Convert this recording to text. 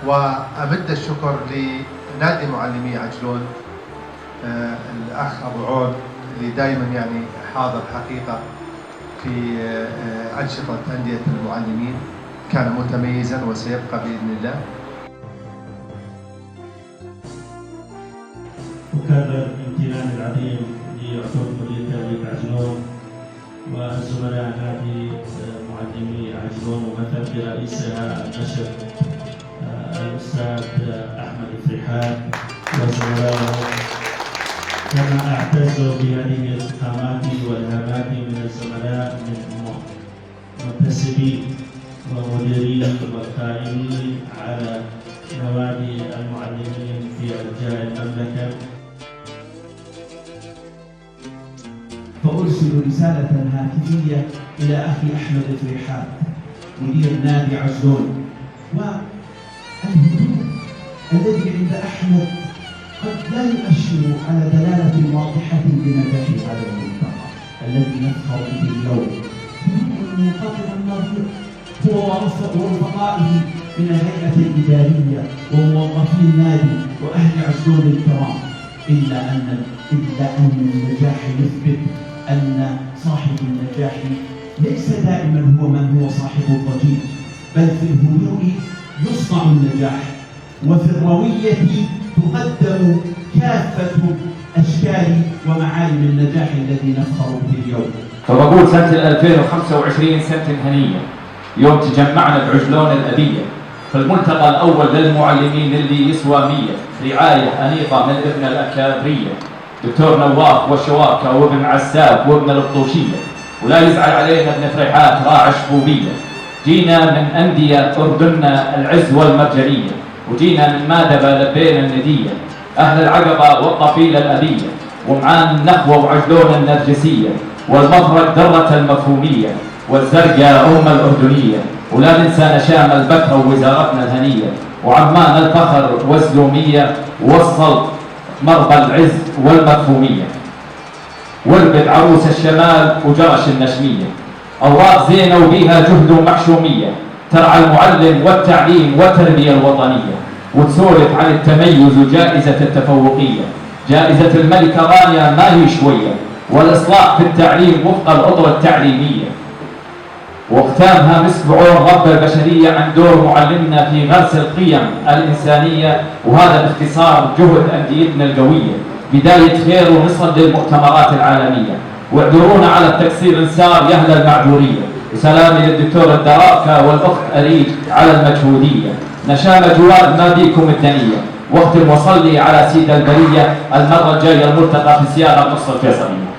وأمد الشكر لنادي معلمي عجلون، الأخ أبو عود اللي دائما يعني حاضر حقيقة في أنشطة أندية المعلمين، كان متميزا وسيبقى بإذن الله. أكرر امتنان العظيم لعضو مديرية تربية عجلون وزملاء نادي معلمي عجلون ومثل برئيسها النشر الأستاذ أحمد الفرحان وزملائه، كما أعتز بهذه القامات والهامات من الزملاء من منتسبي ومديرين والقائمين على نوادي المعلمين في أرجاء المملكة. فأرسل رسالة هاتفية إلى أخي أحمد الفرحان مدير نادي عجلون، والهدوء الذي عند أحمد قد لا يؤشر على دلالة واضحة بنجاح هذا الملتقى الذي نفخر به اليوم. هدوء منقطع النظير هو ورفقائه من الهيئة الإدارية وموظفي النادي وأهل عجلون الكرام، إلا أن النجاح يثبت أن صاحب النجاح ليس دائما هو من هو صاحب الضجيج، بل في الهدوء يصنع النجاح، وفي الروية تقدم كافة أشكال ومعالم النجاح الذي نفخر به اليوم. فبقول سنة 2025 سنة هنية، يوم تجمعنا بعجلون الأبية في الملتقى الأول للمعلمين اللي يسوى 100، رعاية أنيقة من ابن الأكابرية دكتور نواف والشواكة وابن عساف وابن البطوشية، ولا يزعل علينا ابن فريحات راعي شبوبية. جينا من أندية أردنا العز والمرجلية، وجينا من مادبة لبين الندية، أهل العقبة والطفيلة الأبية، ومعانا النخوة وعجلون النرجسية، والمفرق درة المفهومية، والزرقاء الأردنية، ولا ننسى نشام البكر ووزارتنا الهنية، وعمان الفخر والزلومية، ووصل مربى العز والمفهومية، وربد عروس الشمال وجرش النشمية. أوراق زينة وبيها جهد ومحشومية، ترعى المعلم والتعليم والتربية الوطنية، وتسولف عن التميز وجائزة التفوقية. جائزة الملكة رانيا ما هي شوية، والإصلاح في التعليم وفق الأطر التعليمية، واختامها مسك بعون رب البشرية عن دور معلمنا في غرس القيم الإنسانية، وهذا باختصار جهد أنديتنا القوية. بداية خير ونصل للمؤتمرات العالمية، واعذرونا على التقصير انسار يا أهل المعذورية، وسلامي للدكتور الدراكة والأخت أريج على المجهودية. نشام جواد ما بيكم الدنية، واختم وصلي على سيد البرية، المرة الجاية الملتقى في سيارة نص الفيصلية.